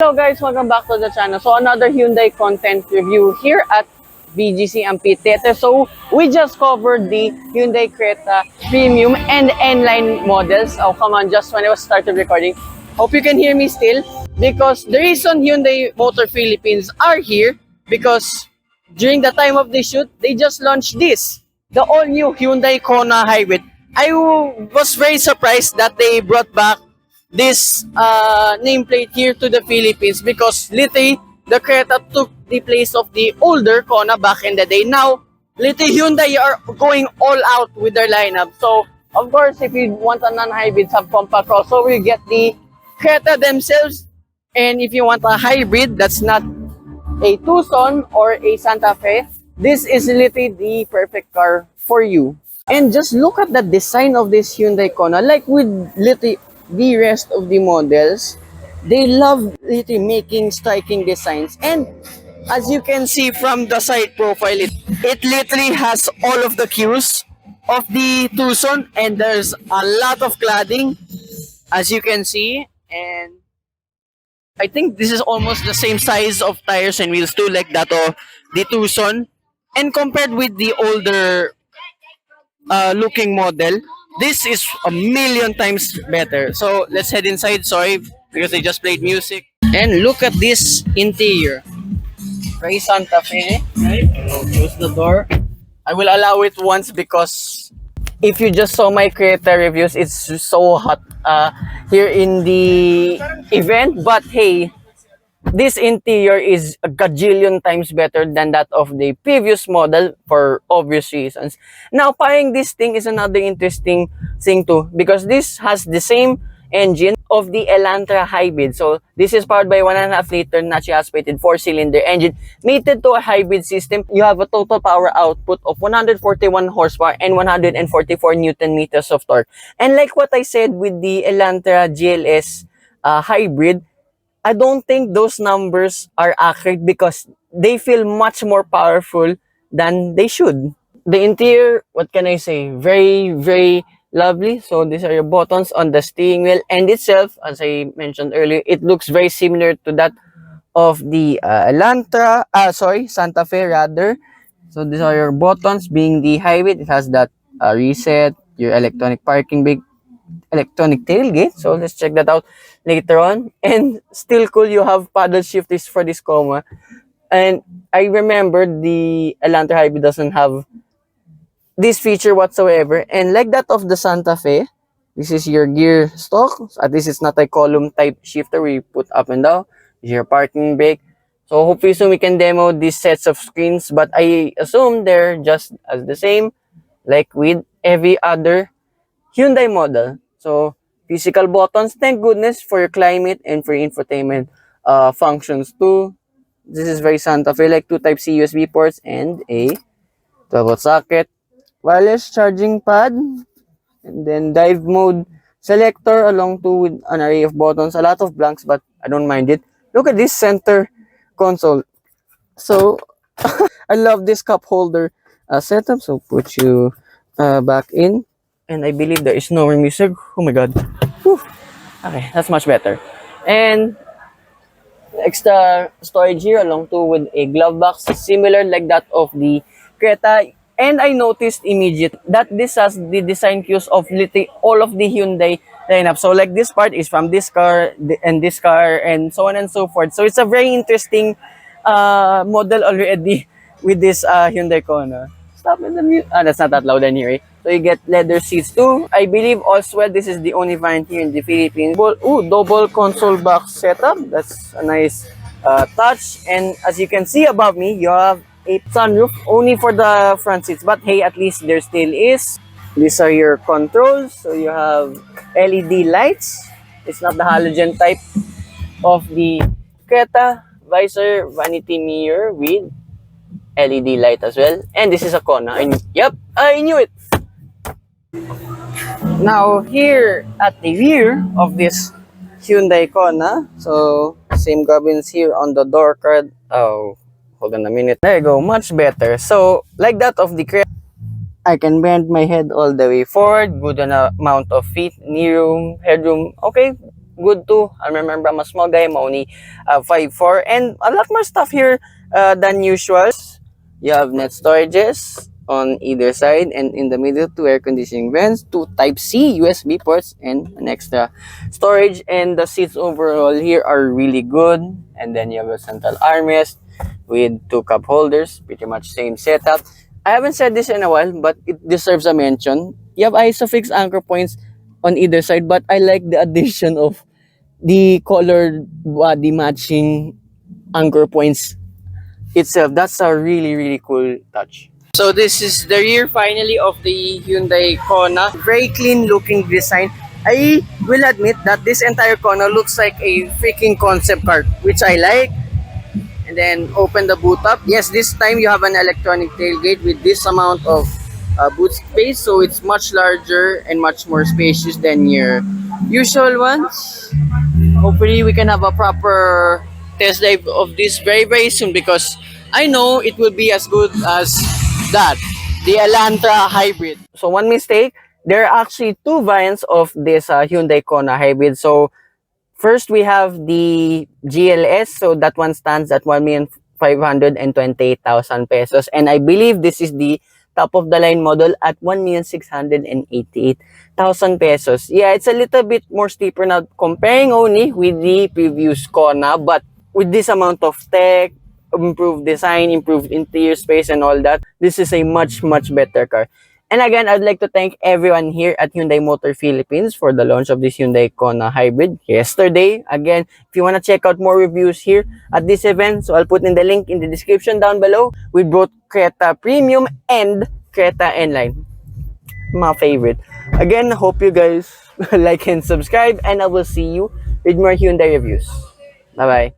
Hello guys, welcome back to the channel. So another Hyundai content review here at BGC Amphitheater. So we just covered the Hyundai Creta Premium and N-Line models. Oh come on, just when I was started recording. Hope you can hear me still. Because the reason Hyundai Motor Philippines are here, because during the time of the shoot, they just launched this. The all-new Hyundai Kona Hybrid. I was very surprised that they brought back this nameplate here to the Philippines because literally the Creta took the place of the older Kona back in the day. Now, literally Hyundai are going all out with their lineup. So, of course, if you want a non-hybrid subcompact crossover, you get the Creta themselves. And if you want a hybrid that's not a Tucson or a Santa Fe, this is literally the perfect car for you. And just look at the design of this Hyundai Kona. Like with literally the rest of the models, they love literally making striking designs. And as you can see from the side profile, it literally has all of the cues of the Tucson, and there's a lot of cladding, as you can see. And I think this is almost the same size of tires and wheels too, like that of the Tucson. And compared with the older looking model, this is a million times better. So let's head inside. Sorry, because they just played music. And look at this interior. Very Santa Fe. Right? Close the door. I will allow it once because if you just saw my Creta reviews, it's so hot here in the event. But hey, this interior is a gajillion times better than that of the previous model for obvious reasons. Now, pairing this thing is another interesting thing too, because this has the same engine of the Elantra hybrid. So, this is powered by 1.5 liter naturally aspirated 4-cylinder engine. Mated to a hybrid system, you have a total power output of 141 horsepower and 144 newton meters of torque. And like what I said with the Elantra GLS hybrid, I don't think those numbers are accurate because they feel much more powerful than they should. The interior, what can I say? Very, very lovely. So these are your buttons on the steering wheel, and itself, as I mentioned earlier, it looks very similar to that of the Santa Fe rather. So these are your buttons. Being the hybrid, it has that reset, your electronic parking brake, electronic tailgate. So let's check that out later on. And still cool, you have paddle shifters for this Kona. And I remember the Elantra Hybrid doesn't have this feature whatsoever. And like that of the Santa Fe, this is your gear stock. At least it's not a column type shifter where you put up and down. This is your parking brake. So hopefully soon we can demo these sets of screens, but I assume they're just as the same like with every other Hyundai model. So physical buttons, thank goodness for your climate and for your infotainment functions too. This is very Santa Fe, like 2 Type-C USB ports and a 12-volt socket, wireless charging pad, and then dive mode selector along too with an array of buttons. A lot of blanks, but I don't mind it. Look at this center console. So I love this cup holder setup. So put you back in. And I believe there is no more music. Oh my god. Whew. Okay, that's much better. And extra storage here along too with a glove box similar like that of the Creta. And I noticed immediately that this has the design cues of literally all of the Hyundai lineup. So like this part is from this car and this car and so on and so forth. So it's a very interesting model already with this Hyundai Kona. Stop in the mute. That's not that loud anyway. So you get leather seats too. I believe also this is the only variant here in the Philippines. Double console box setup. That's a nice touch. And as you can see above me, you have a sunroof only for the front seats. But hey, at least there still is. These are your controls. So you have LED lights. It's not the halogen type of the Creta. Visor, vanity mirror with LED light as well. And this is a Kona. Yep, I knew it. Now, here at the rear of this Hyundai Kona, so same cabins here on the door card. Oh, hold on a minute. There you go, much better. So, like that of the Creta, I can bend my head all the way forward. Good amount of feet, knee room, headroom. Okay, good too. I remember I'm a small guy, I'm only 5'4", and a lot more stuff here than usual. You have net storages on either side, and in the middle, two air conditioning vents, two Type C USB ports, and an extra storage. And the seats overall here are really good. And then you have a central armrest with two cup holders, pretty much same setup. I haven't said this in a while, but it deserves a mention. You have isofix anchor points on either side, but I like the addition of the colored body matching anchor points itself. That's a really, really cool touch. So this is the rear finally of the Hyundai Kona. Very clean looking design. I will admit that this entire Kona looks like a freaking concept car, which I like. And then open the boot up. Yes, this time you have an electronic tailgate with this amount of boot space, so it's much larger and much more spacious than your usual ones. Hopefully we can have a proper test drive of this very very soon, because I know it will be as good as that, the Elantra hybrid. So one mistake, there are actually two variants of this Hyundai Kona hybrid. So first, we have the GLS. So that one stands at 1,528,000 pesos. And I believe this is the top of the line model at 1,688,000 pesos. Yeah, it's a little bit more steeper now comparing only with the previous Kona. But with this amount of tech, improved design, improved interior space, and all that, this is a much, much better car. And again, I'd like to thank everyone here at Hyundai Motor Philippines for the launch of this Hyundai Kona Hybrid yesterday. Again, if you want to check out more reviews here at this event, so I'll put in the link in the description down below. We brought Creta Premium and Creta N-Line, my favorite. Again, hope you guys like and subscribe, and I will see you with more Hyundai reviews. Bye-bye.